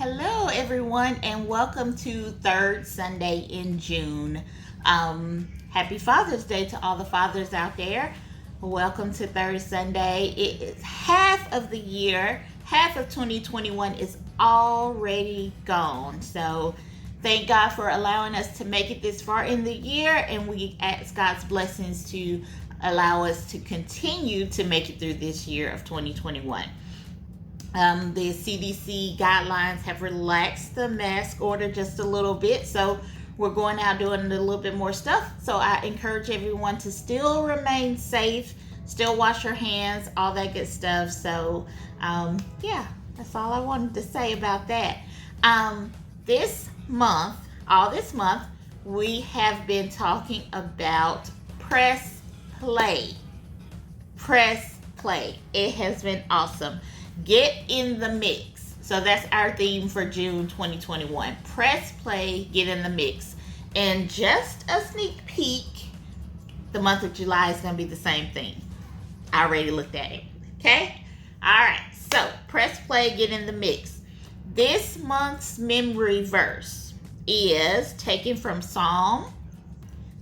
Hello, everyone, and welcome to third Sunday in June. Happy Father's Day to all the fathers out there. Welcome to third Sunday. It is half of the year, half of 2021 is already gone. So, thank God for allowing us to make it this far in the year, and we ask God's blessings to allow us to continue to make it through this year of 2021. The CDC guidelines have relaxed the mask order just a little bit, so we're going out doing a little bit more stuff. So I encourage everyone to still remain safe, still wash your hands, all that good stuff. So yeah, that's all I wanted to say about that. This month, we have been talking about press play. Press play. It has been awesome. Get in the mix. So that's our theme for June 2021. Press play, get in the mix. And just a sneak peek, the month of July is going to be the same thing. I already looked at it. Okay? All right. So press play, get in the mix. This month's memory verse is taken from Psalm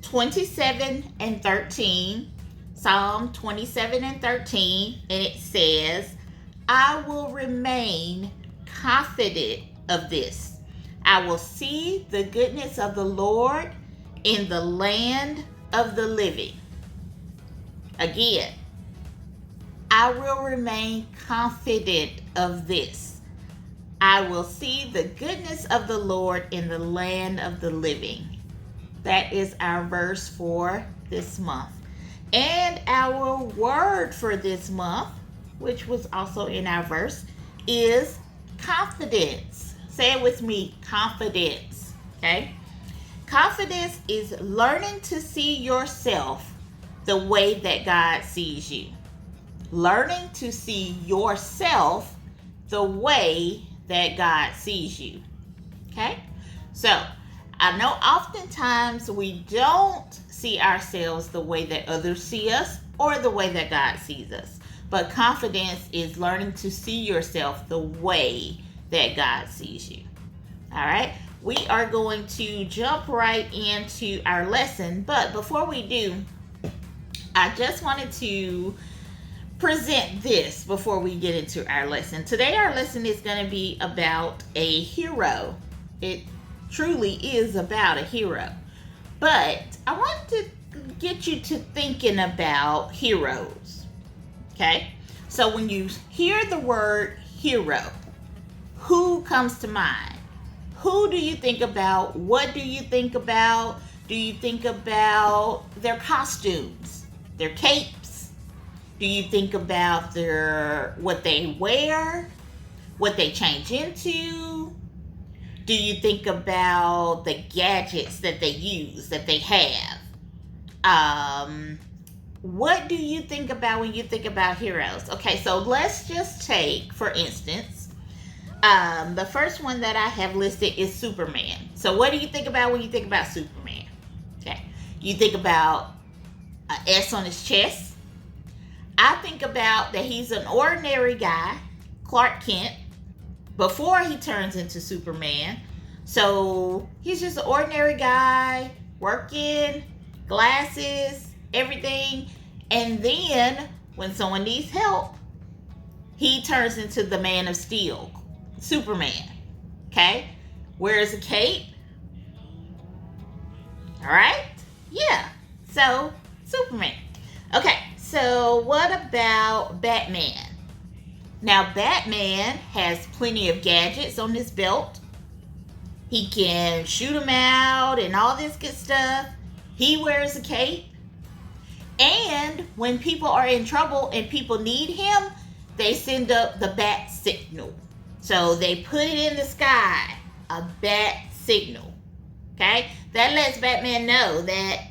27 and 13. Psalm 27 and 13. And it says, I will remain confident of this. I will see the goodness of the Lord in the land of the living. Again, I will remain confident of this. I will see the goodness of the Lord in the land of the living. That is our verse for this month. And our word for this month, which was also in our verse, is confidence. Say it with me, confidence. Okay? Confidence is learning to see yourself the way that God sees you. Learning to see yourself the way that God sees you. Okay? So, I know oftentimes we don't see ourselves the way that others see us or the way that God sees us. But confidence is learning to see yourself the way that God sees you. All right? We are going to jump right into our lesson. But before we do, I just wanted to present this before we get into our lesson. Today, our lesson is going to be about a hero. It truly is about a hero. But I want to get you to thinking about heroes. Okay, so when you hear the word hero, who comes to mind? Who do you think about? What do you think about? Do you think about their costumes, their capes? Do you think about what they wear, what they change into? Do you think about the gadgets that they use, that they have? What do you think about when you think about heroes? Okay, so let's just take, for instance, the first one that I have listed is Superman. So what do you think about when you think about Superman? Okay, you think about an S on his chest. I think about that he's an ordinary guy, Clark Kent, before he turns into Superman. So he's just an ordinary guy, working, glasses, everything. And then when someone needs help, he turns into the Man of Steel, Superman. Okay? Wears a cape. All right? Yeah. So, Superman. Okay, so what about Batman? Now, Batman has plenty of gadgets on his belt. He can shoot them out and all this good stuff. He wears a cape. And when people are in trouble and people need him, they send up the bat signal. So they put it in the sky, a bat signal. Okay? That lets Batman know that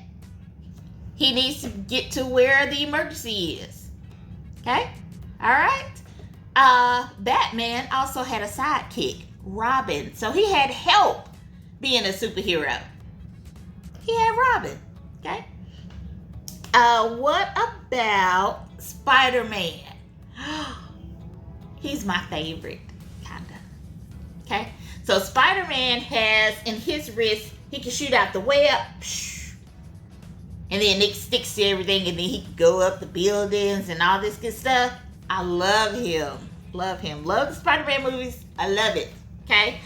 he needs to get to where the emergency is. Okay? All right? Batman also had a sidekick, Robin. So he had help being a superhero. He had Robin. Okay? What about Spider-Man? He's my favorite, kinda. Okay? So Spider-Man has in his wrist, he can shoot out the web, and then it sticks to everything, and then he can go up the buildings and all this good stuff. I love him. Love him. Love the Spider-Man movies. I love it. Okay?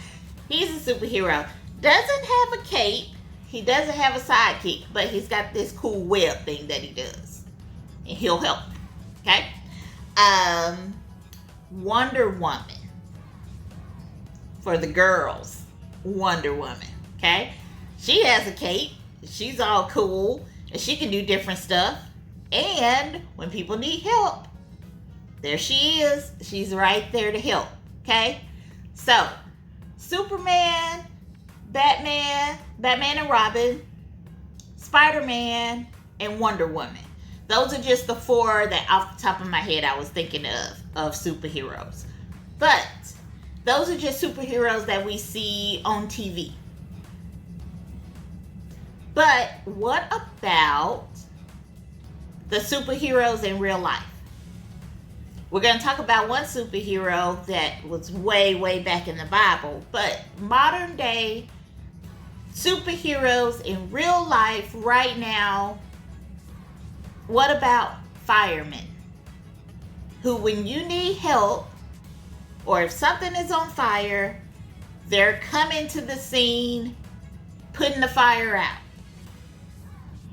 He's a superhero. Doesn't have a cape. He doesn't have a sidekick, but he's got this cool web thing that he does. And he'll help. Okay? Wonder Woman. For the girls. Wonder Woman. Okay? She has a cape. She's all cool. And she can do different stuff. And when people need help, there she is. She's right there to help. Okay? So, Superman, Batman and Robin, Spider-Man, and Wonder Woman. Those are just the four that off the top of my head I was thinking of superheroes. But those are just superheroes that we see on TV. But what about the superheroes in real life? We're going to talk about one superhero that was way, way back in the Bible. But modern day superheroes in real life right now, what about firemen? Who, when you need help, or if something is on fire, they're coming to the scene, putting the fire out.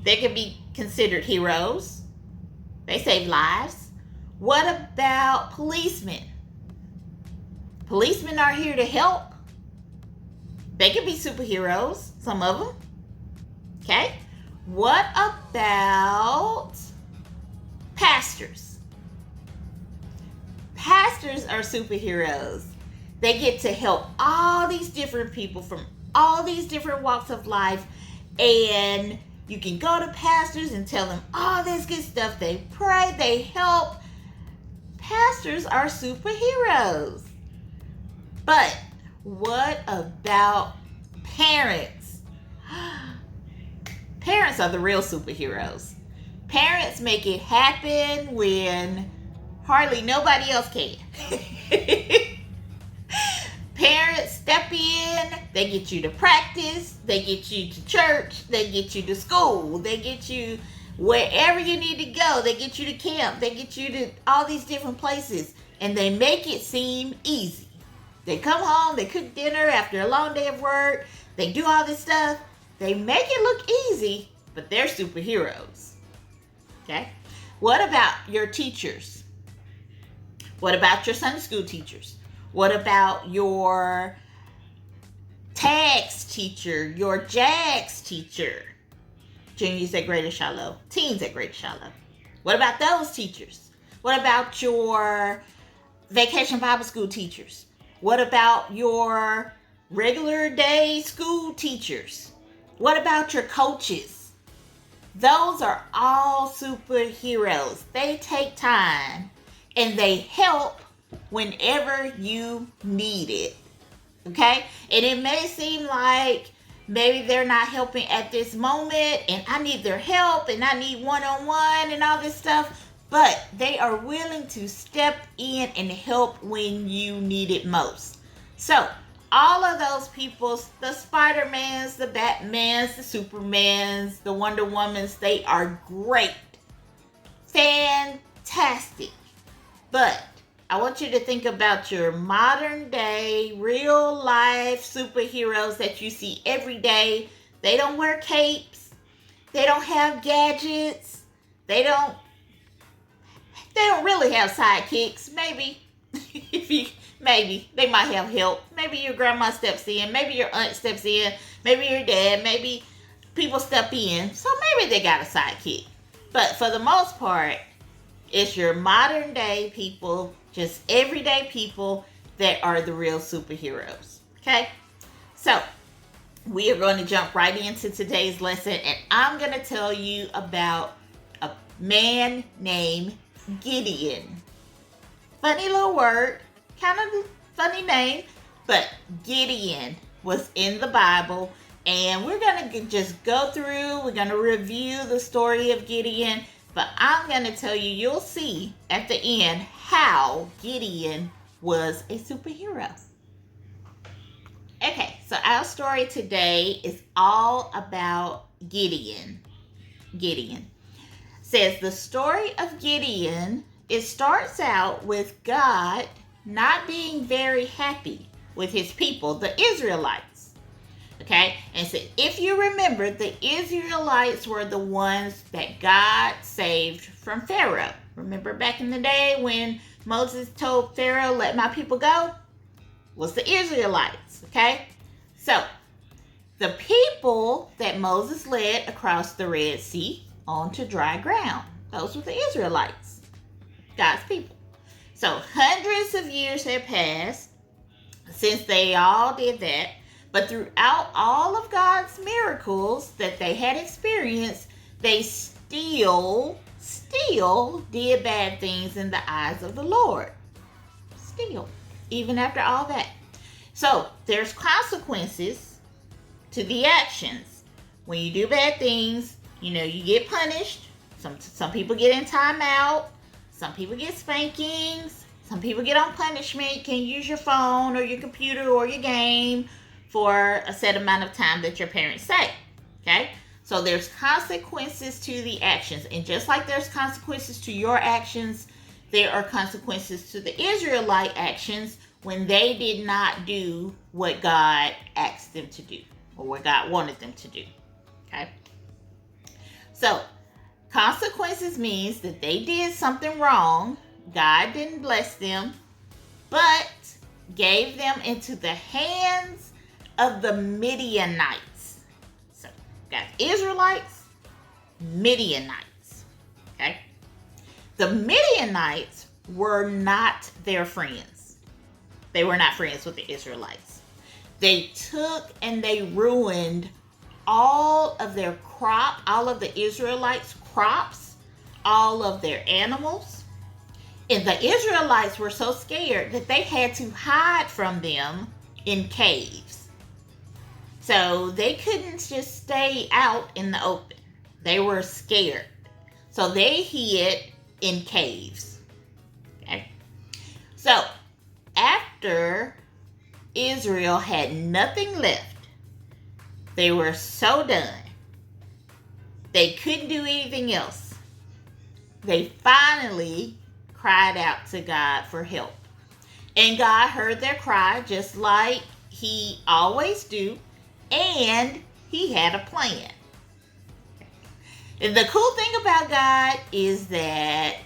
They can be considered heroes. They save lives. What about policemen? Policemen are here to help. They can be superheroes, some of them. Okay? What about pastors? Pastors are superheroes. They get to help all these different people from all these different walks of life, and you can go to pastors and tell them all this good stuff. They pray, they help. Pastors are superheroes. But what about parents? Parents are the real superheroes. Parents make it happen when hardly nobody else can. Parents step in, they get you to practice, they get you to church, they get you to school, they get you wherever you need to go, they get you to camp, they get you to all these different places, and they make it seem easy. They come home, they cook dinner after a long day of work, they do all this stuff, they make it look easy, but they're superheroes. Okay? What about your teachers? What about your Sunday school teachers? What about your tags teacher, your J.A.G.S teacher? Juniors at Greater Shiloh, teens at Greater Shiloh. What about those teachers? What about your vacation Bible school teachers? What about your regular day school teachers? What about your coaches? Those are all superheroes. They take time and they help whenever you need it. Okay? And it may seem like maybe they're not helping at this moment and I need their help and I need one-on-one and all this stuff, but they are willing to step in and help when you need it most. So, all of those people, the Spider-Mans, the Batmans, the Supermans, the Wonder Womans, they are great. Fantastic. But I want you to think about your modern day, real life superheroes that you see every day. They don't wear capes. They don't have gadgets. They don't really have sidekicks. Maybe. Maybe they might have help. Maybe your grandma steps in. Maybe your aunt steps in. Maybe your dad. Maybe people step in. So maybe they got a sidekick. But for the most part, it's your modern day people, just everyday people that are the real superheroes. Okay? So, we are going to jump right into today's lesson, and I'm going to tell you about a man named Gideon. Funny little word, kind of funny name, but Gideon was in the Bible, and we're going to just go through, we're going to review the story of Gideon. But I'm going to tell you, you'll see at the end how Gideon was a superhero. So our story today is all about Gideon. Gideon says the story of Gideon, it starts out with God not being very happy with his people, the Israelites. Okay? And so if you remember, the Israelites were the ones that God saved from Pharaoh. Remember back in the day when Moses told Pharaoh, let my people go? Was the Israelites. Okay? So, the people that Moses led across the Red Sea onto dry ground. Those were the Israelites, God's people. So hundreds of years have passed since they all did that. But throughout all of God's miracles that they had experienced, they still did bad things in the eyes of the Lord. Still, even after all that. So there's consequences to the actions. When you do bad things, you get punished. Some people get in timeout. Some people get spankings. Some people get on punishment. You can't use your phone or your computer or your game for a set amount of time that your parents say. Okay? So there's consequences to the actions. And just like there's consequences to your actions, there are consequences to the Israelite actions when they did not do what God asked them to do or what God wanted them to do. Okay? So, consequences means that they did something wrong. God didn't bless them, but gave them into the hands of the Midianites. So, got Israelites, Midianites. Okay? The Midianites were not their friends. They were not friends with the Israelites. They took and they ruined all of their crop, all of the Israelites' crops, all of their animals. And the Israelites were so scared that they had to hide from them in caves. So they couldn't just stay out in the open. They were scared. So they hid in caves. Okay? So after Israel had nothing left, they were so done. They couldn't do anything else. They finally cried out to God for help. And God heard their cry just like he always do. And he had a plan. And the cool thing about God is that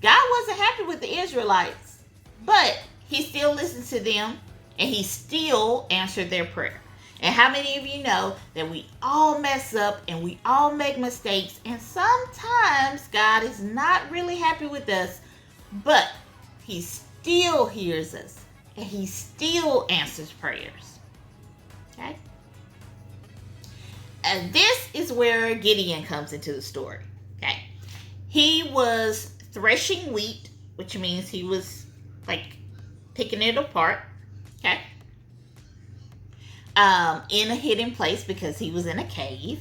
God wasn't happy with the Israelites, but he still listened to them and he still answered their prayer. And how many of you know that we all mess up and we all make mistakes, and sometimes God is not really happy with us, but he still hears us and he still answers prayers. Okay? And this is where Gideon comes into the story. Okay? He was threshing wheat, which means he was like picking it apart. Okay? In a hidden place because he was in a cave,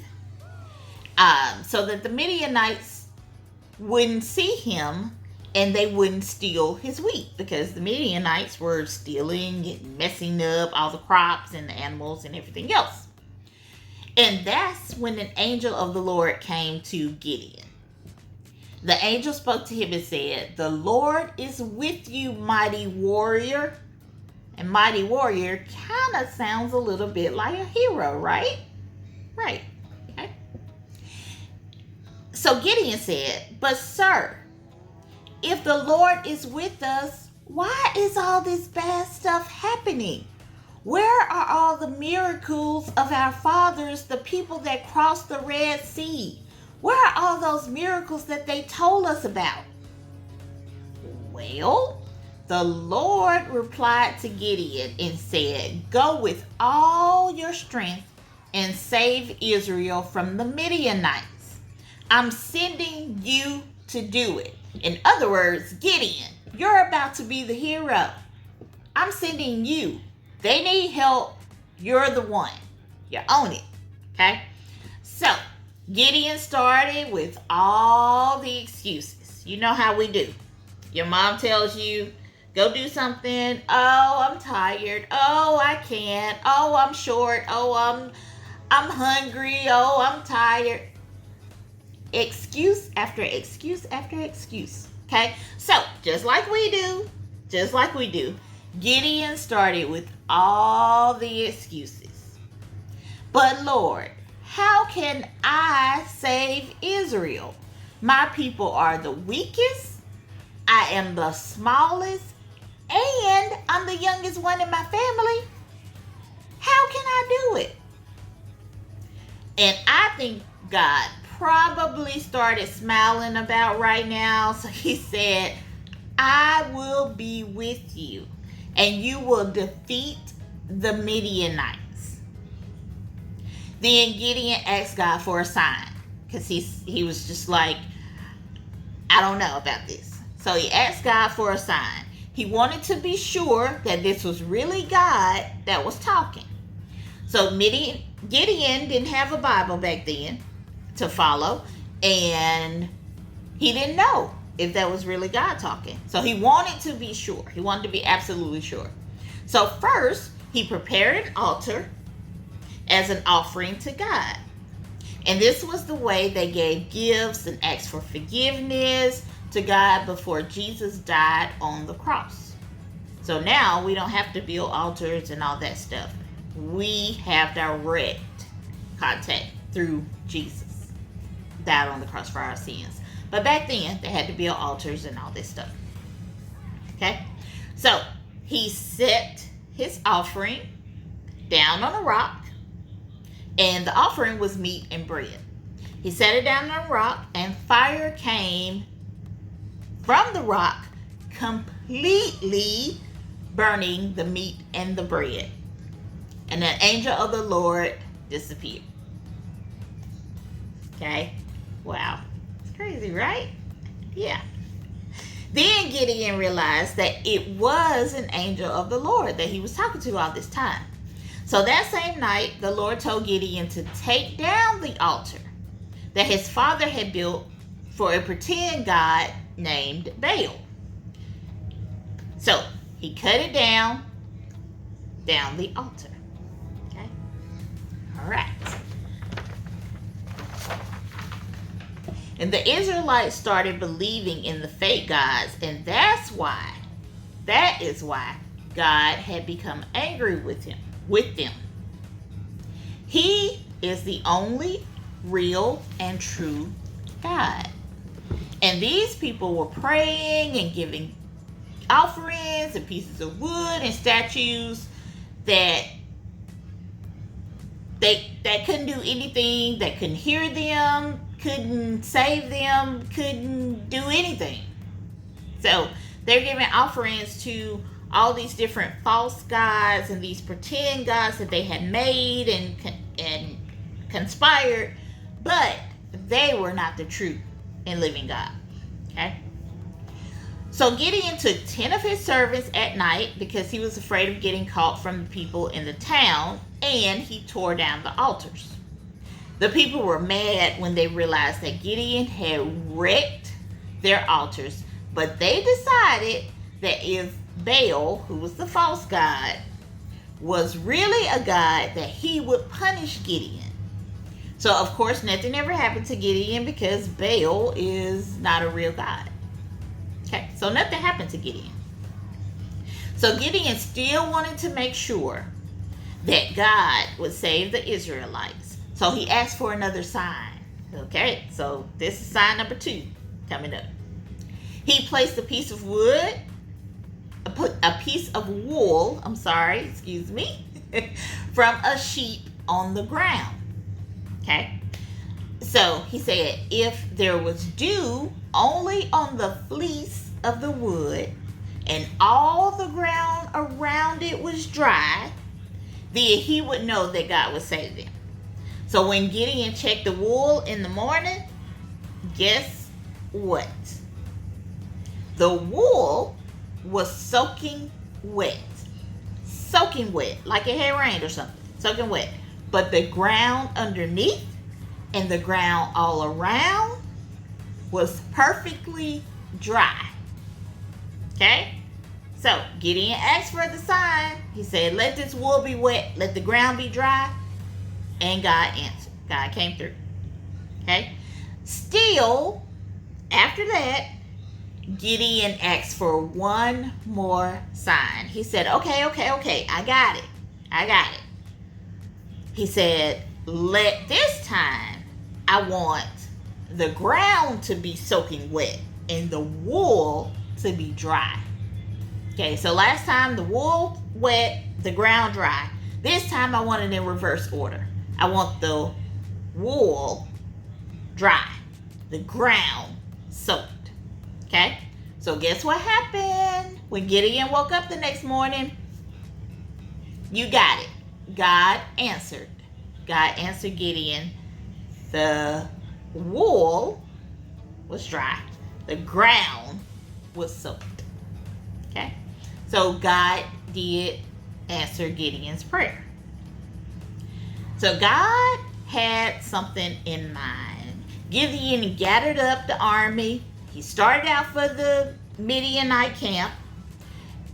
so that the Midianites wouldn't see him and they wouldn't steal his wheat, because the Midianites were stealing and messing up all the crops and the animals and everything else. And that's when an angel of the Lord came to Gideon. The angel spoke to him and said, "The Lord is with you, mighty warrior." And mighty warrior kind of sounds a little bit like a hero, right? Right. Okay. So Gideon said, "But sir, if the Lord is with us, why is all this bad stuff happening? Where are all the miracles of our fathers, the people that crossed the Red Sea? Where are all those miracles that they told us about?" Well, the Lord replied to Gideon and said, "Go with all your strength and save Israel from the Midianites. I'm sending you to do it." In other words, Gideon, you're about to be the hero. I'm sending you. They need help. You're the one. You own it. Okay? So, Gideon started with all the excuses. You know how we do. Your mom tells you, Go do something. Oh, I'm tired. Oh, I can't. Oh, I'm short. Oh, I'm hungry. Oh, I'm tired. Excuse after excuse after excuse. Okay? So, just like we do, Gideon started with all the excuses. But Lord, how can I save Israel? My people are the weakest. I am the smallest. And I'm the youngest one in my family. How can I do it? And I think God probably started smiling about right now. So he said, I will be with you and you will defeat the Midianites. Then Gideon asked God for a sign because he was just like, I don't know about this. So he asked God for a sign. He wanted to be sure that this was really God that was talking. So Gideon didn't have a Bible back then to follow, and he didn't know if that was really God talking. So he wanted to be sure. He wanted to be absolutely sure. So first, he prepared an altar as an offering to God. And this was the way they gave gifts and asked for forgiveness to God before Jesus died on the cross. So now we don't have to build altars and all that stuff. We have direct contact through Jesus. Died on the cross for our sins. But back then, they had to build altars and all this stuff. Okay? So, he set his offering down on a rock, and the offering was meat and bread. He set it down on a rock, and fire came from the rock, completely burning the meat and the bread. And an angel of the Lord disappeared. Okay? Wow. It's crazy, right? Yeah. Then Gideon realized that it was an angel of the Lord that he was talking to all this time. So that same night, the Lord told Gideon to take down the altar that his father had built for a pretend god named Baal. So he cut it down the altar. Okay? All right. And the Israelites started believing in the fake gods, and that is why God had become angry with them. He is the only real and true God. And these people were praying and giving offerings and pieces of wood and statues that couldn't do anything, that couldn't hear them, couldn't save them, couldn't do anything. So they're giving offerings to all these different false gods and these pretend gods that they had made and conspired, but they were not the true and living God. Okay? So Gideon took 10 of his servants at night because he was afraid of getting caught from the people in the town, and he tore down the altars. The people were mad when they realized that Gideon had wrecked their altars, but they decided that if Baal, who was the false god, was really a god, that he would punish Gideon. So of course nothing ever happened to Gideon because Baal is not a real god. Okay, so nothing happened to Gideon. So Gideon still wanted to make sure that God would save the Israelites. So he asked for another sign. Okay, so this is sign number 2 coming up. He placed a piece of wood, a piece of wool, from a sheep on the ground. Okay, so he said if there was dew only on the fleece of the wood and all the ground around it was dry, then he would know that God would save them. So when Gideon checked the wool in the morning, guess what? The wool was soaking wet, like it had rained or something, soaking wet. But the ground underneath and the ground all around was perfectly dry. Okay? So Gideon asked for the sign. He said, let this wool be wet, let the ground be dry. And God answered. God came through. Okay. Still, after that, Gideon asked for one more sign. He said, okay, I got it. He said, this time, I want the ground to be soaking wet and the wool to be dry. Okay, so last time the wool wet, the ground dry. This time I want it in reverse order. I want the wool dry, the ground soaked. Okay, so guess what happened when Gideon woke up the next morning? You got it. God answered. God answered Gideon. The wool was dry. The ground was soaked. Okay, so God did answer Gideon's prayer. So God had something in mind. Gideon gathered up the army. He started out for the Midianite camp.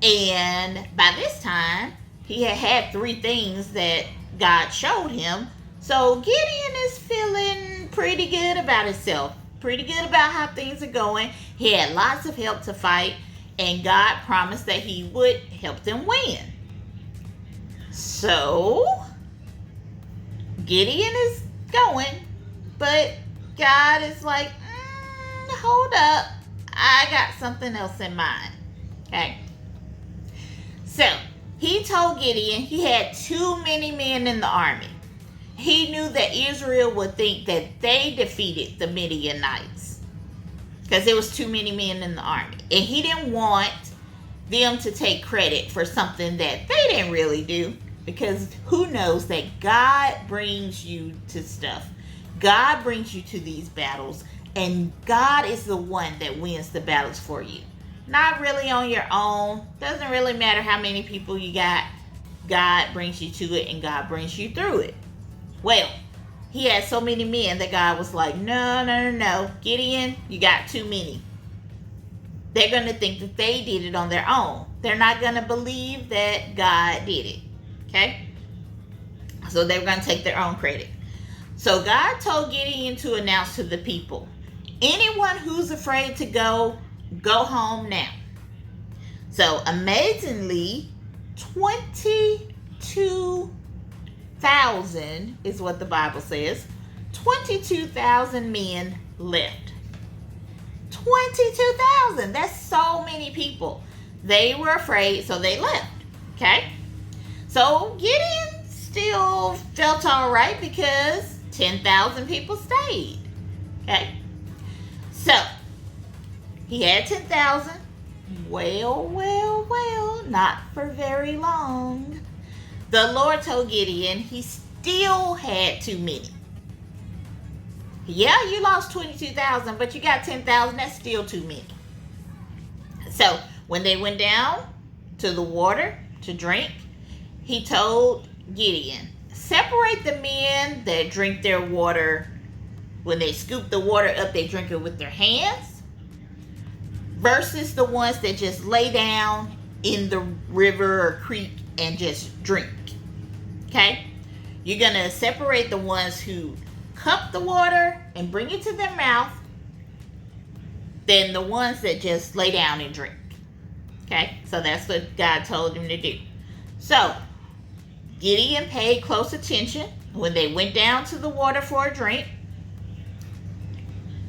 And by this time, he had 3 things that God showed him. So Gideon is feeling pretty good about himself. Pretty good about how things are going. He had lots of help to fight. And God promised that he would help them win. So Gideon is going. But God is like, hold up, I got something else in mind. Okay, so he told Gideon he had too many men in the army. He knew that Israel would think that they defeated the Midianites because there was too many men in the army, and he didn't want them to take credit for something that they didn't really do, because who knows that God brings you to stuff. God brings you to these battles. And God is the one that wins the battles for you. Not really on your own. Doesn't really matter how many people you got. God brings you to it and God brings you through it. Well, he had so many men that God was like, no. Gideon, you got too many. They're going to think that they did it on their own. They're not going to believe that God did it. Okay? So they were going to take their own credit. So God told Gideon to announce to the people, anyone who's afraid to go home now. So amazingly, 22,000 is what the Bible says. 22,000 men left. 22,000. That's so many people. They were afraid, so they left. Okay? So Gideon still felt all right because 10,000 people stayed. Okay? So, he had 10,000. Well, not for very long. The Lord told Gideon he still had too many. Yeah, you lost 22,000, but you got 10,000. That's still too many. So, when they went down to the water to drink, he told Gideon, separate the men that drink their water. When they scoop the water up, they drink it with their hands, versus the ones that just lay down in the river or creek and just drink. Okay? You're going to separate the ones who cup the water and bring it to their mouth than the ones that just lay down and drink. Okay? So that's what God told him to do. So Gideon paid close attention when they went down to the water for a drink.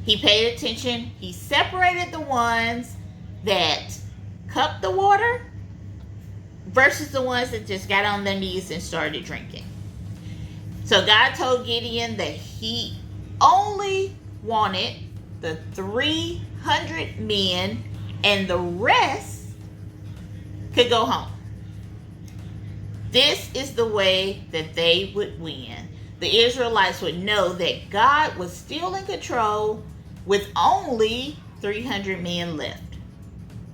He paid attention. He separated the ones that cupped the water versus the ones that just got on their knees and started drinking. So God told Gideon that he only wanted the 300 men and the rest could go home. This is the way that they would win. The Israelites would know that God was still in control with only 300 men left.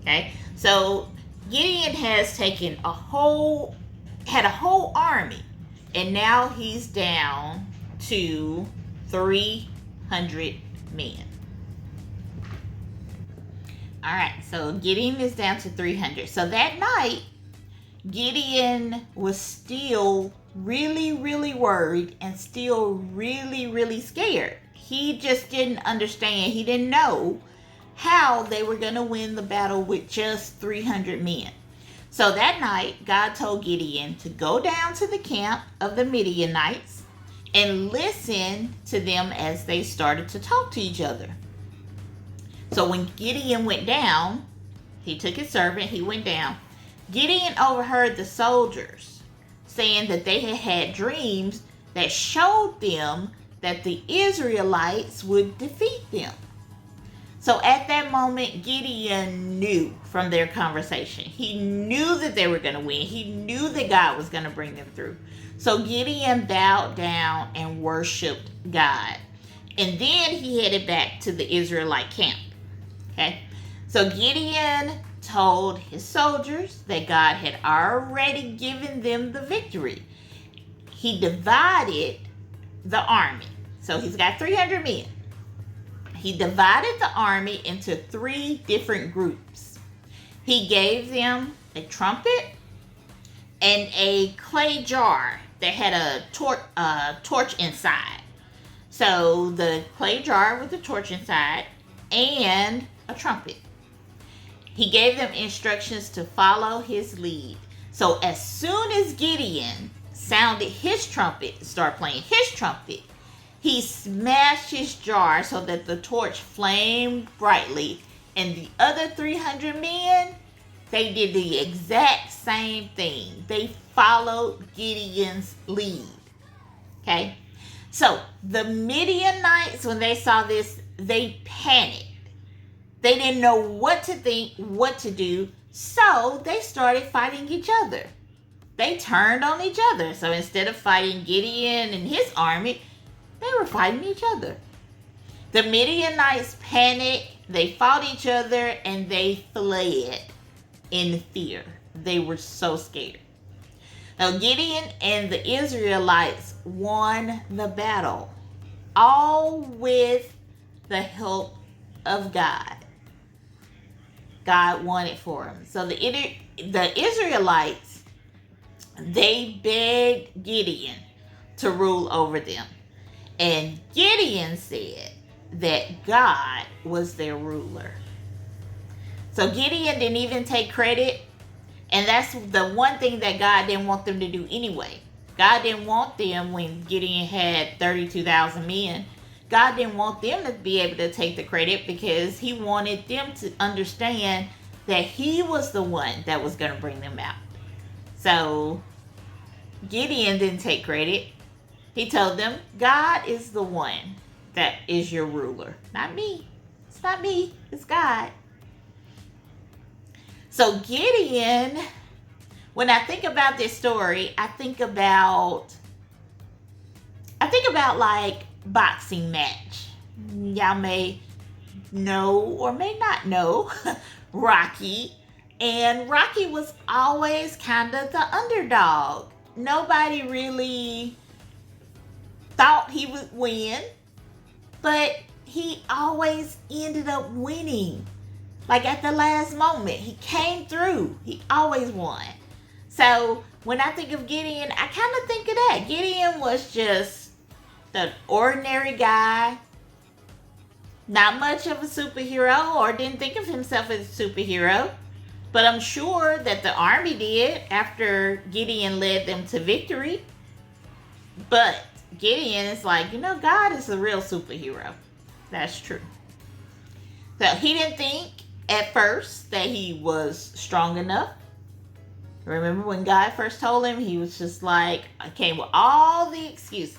Okay, so Gideon has taken had a whole army, and now he's down to 300 men. All right, so Gideon is down to 300. So that night, Gideon was still really, really worried and still really, really scared. He just didn't understand. He didn't know how they were going to win the battle with just 300 men. So that night, God told Gideon to go down to the camp of the Midianites and listen to them as they started to talk to each other. So when Gideon went down, he took his servant, he went down. Gideon overheard the soldiers saying that they had had dreams that showed them that the Israelites would defeat them. So at that moment, Gideon knew from their conversation. He knew that they were going to win. He knew that God was going to bring them through. So Gideon bowed down and worshiped God. And then he headed back to the Israelite camp. Okay? So Gideon told his soldiers that God had already given them the victory. He divided the army. So he's got 300 men. He divided the army into 3 different groups. He gave them a trumpet and a clay jar that had a torch inside. So the clay jar with the torch inside and a trumpet. He gave them instructions to follow his lead. So as soon as Gideon sounded his trumpet, started playing his trumpet, he smashed his jar so that the torch flamed brightly. And the other 300 men, they did the exact same thing. They followed Gideon's lead. Okay? So the Midianites, when they saw this, they panicked. They didn't know what to think, what to do, so they started fighting each other. They turned on each other. So instead of fighting Gideon and his army, they were fighting each other. The Midianites panicked, they fought each other, and they fled in fear. They were so scared. Now Gideon and the Israelites won the battle, all with the help of God. God won it for them. So the Israelites, they begged Gideon to rule over them. And Gideon said that God was their ruler. So Gideon didn't even take credit. And that's the one thing that God didn't want them to do anyway. God didn't want them, when Gideon had 32,000 men, God didn't want them to be able to take the credit, because he wanted them to understand that he was the one that was going to bring them out. So Gideon didn't take credit. He told them, God is the one that is your ruler. Not me. It's not me. It's God. So Gideon, when I think about this story, I think about like boxing match. Y'all may know or may not know Rocky. And Rocky was always kind of the underdog. Nobody really thought he would win, but he always ended up winning. Like at the last moment, he came through. He always won. So when I think of Gideon, I kind of think of that. Gideon was just an ordinary guy, not much of a superhero, or didn't think of himself as a superhero. But I'm sure that the army did after Gideon led them to victory. But Gideon is like, God is the real superhero. That's true. So he didn't think at first that he was strong enough. Remember when God first told him, he was just like, I came with all the excuses.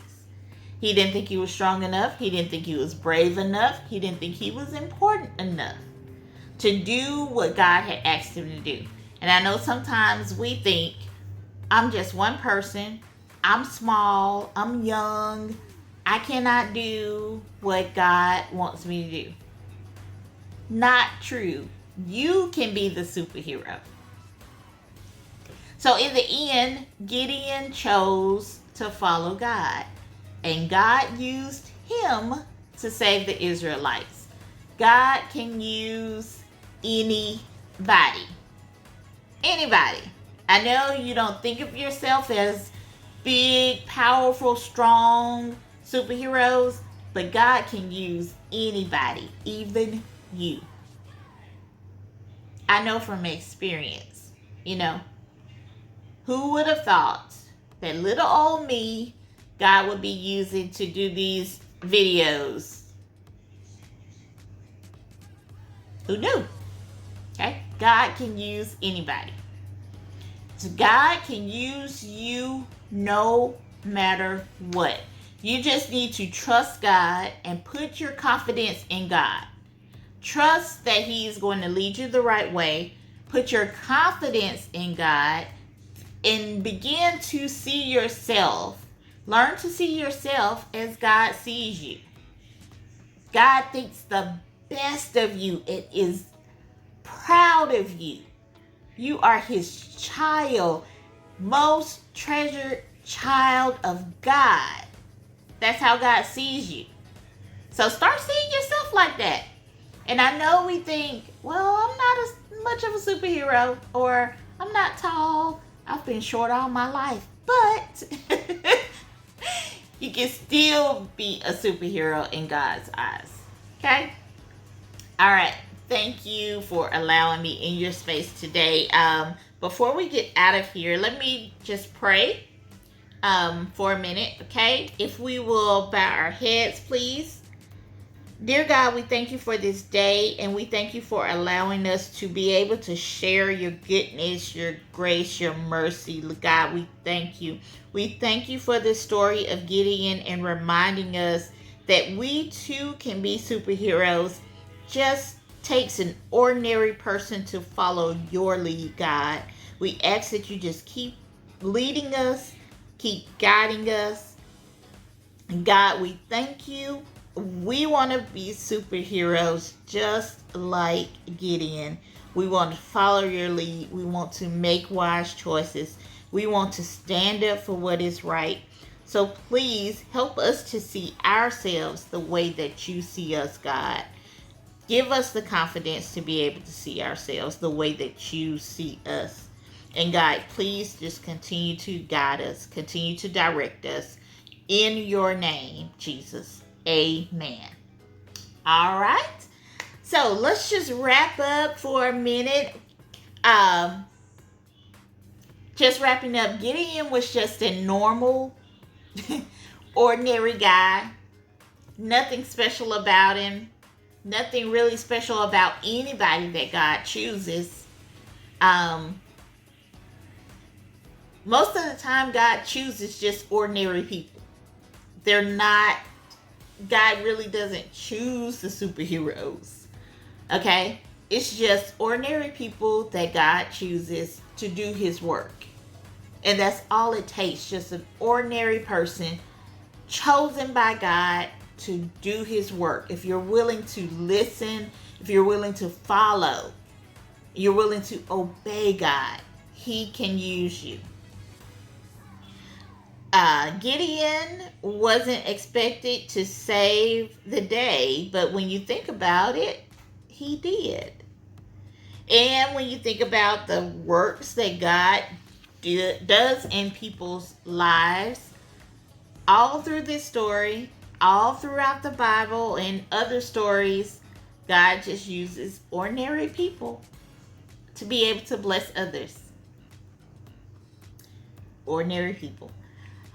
He didn't think he was strong enough. He didn't think he was brave enough. He didn't think he was important enough to do what God had asked him to do. And I know sometimes we think, I'm just one person. I'm small. I'm young. I cannot do what God wants me to do. Not true. You can be the superhero. So in the end, Gideon chose to follow God. And God used him to save the Israelites. God can use anybody. Anybody. I know you don't think of yourself as big, powerful, strong superheroes, but God can use anybody, even you. I know from experience, you know, who would have thought that little old me, God would be using to do these videos? Who knew? Okay? God can use anybody. So God can use you no matter what. You just need to trust God and put your confidence in God. Trust that He is going to lead you the right way. Put your confidence in God and begin to see yourself. Learn to see yourself as God sees you. God thinks the best of you. It is proud of you. You are His child, most treasured child of God. That's how God sees you. So start seeing yourself like that. And I know we think, well, I'm not as much of a superhero, or I'm not tall. I've been short all my life. But you can still be a superhero in God's eyes. Okay? All right. Thank you for allowing me in your space today. Before we get out of here, let me just pray for a minute, okay? If we will bow our heads, please. Dear God, we thank you for this day, and we thank you for allowing us to be able to share your goodness, your grace, your mercy. God, we thank you. We thank you for this story of Gideon and reminding us that we too can be superheroes. Just takes an ordinary person to follow your lead, God. We ask that you just keep leading us, keep guiding us. God, we thank you. We want to be superheroes just like Gideon. We want to follow your lead. We want to make wise choices. We want to stand up for what is right. So please help us to see ourselves the way that you see us, God. Give us the confidence to be able to see ourselves the way that you see us. And God, please just continue to guide us, continue to direct us. In your name, Jesus. Amen. All right. So let's just wrap up for a minute. Just wrapping up. Gideon was just a normal, ordinary guy. Nothing special about him. Nothing really special about anybody that God chooses. Most of the time, God chooses just ordinary people. They're not, God really doesn't choose the superheroes. Okay? It's just ordinary people that God chooses to do His work. And that's all it takes. Just an ordinary person chosen by God to do His work. If you're willing to listen, if you're willing to follow, you're willing to obey God, He can use you. Gideon wasn't expected to save the day, but when you think about it, he did. And when you think about the works that God does in people's lives, all through this story, all throughout the Bible and other stories, God just uses ordinary people to be able to bless others. Ordinary people.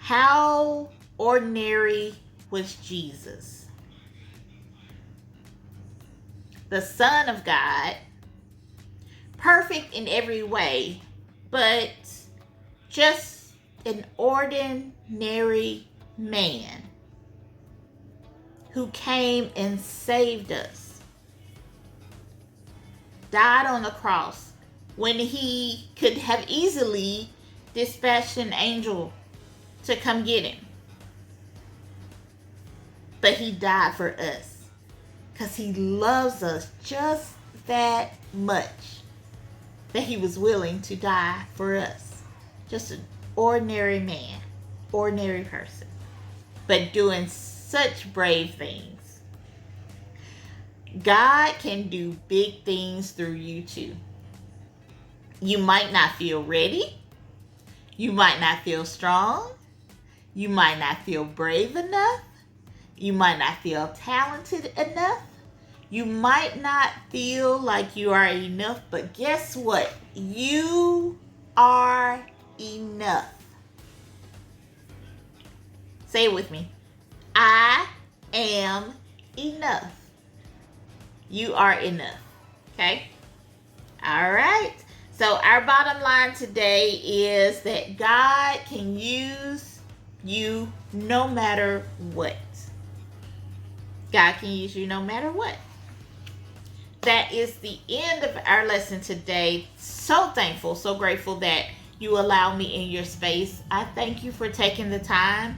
How ordinary was Jesus? The Son of God, perfect in every way, but just an ordinary man who came and saved us. Died on the cross when He could have easily dispatched an angel to come get Him. But He died for us because He loves us just that much that He was willing to die for us. Just an ordinary man, ordinary person, but doing such brave things. God can do big things through you too. You might not feel ready. You might not feel strong. You might not feel brave enough. You might not feel talented enough. You might not feel like you are enough, but guess what? You are enough. Say it with me. I am enough. You are enough. Okay? All right. So our bottom line today is that God can use you no matter what. God can use you no matter what. That is the end of our lesson today. So thankful, so grateful that you allow me in your space. I thank you for taking the time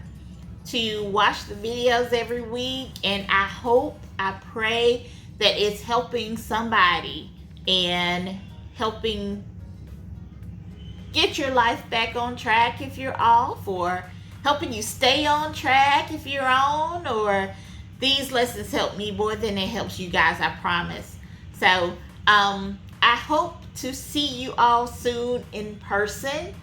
to watch the videos every week, and I pray that it's helping somebody and helping get your life back on track if you're off, or helping you stay on track if you're on, or these lessons help me more than it helps you guys, I promise. So I hope to see you all soon in person.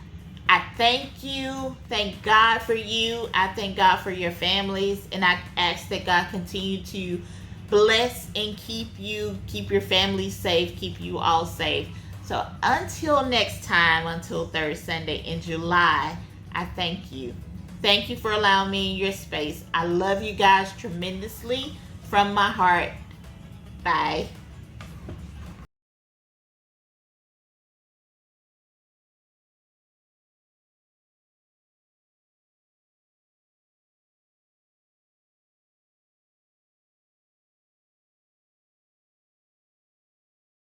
I thank you. Thank God for you. I thank God for your families. And I ask that God continue to bless and keep you, keep your family safe, keep you all safe. So until next time, until third Sunday in July, I thank you. Thank you for allowing me in your space. I love you guys tremendously from my heart. Bye.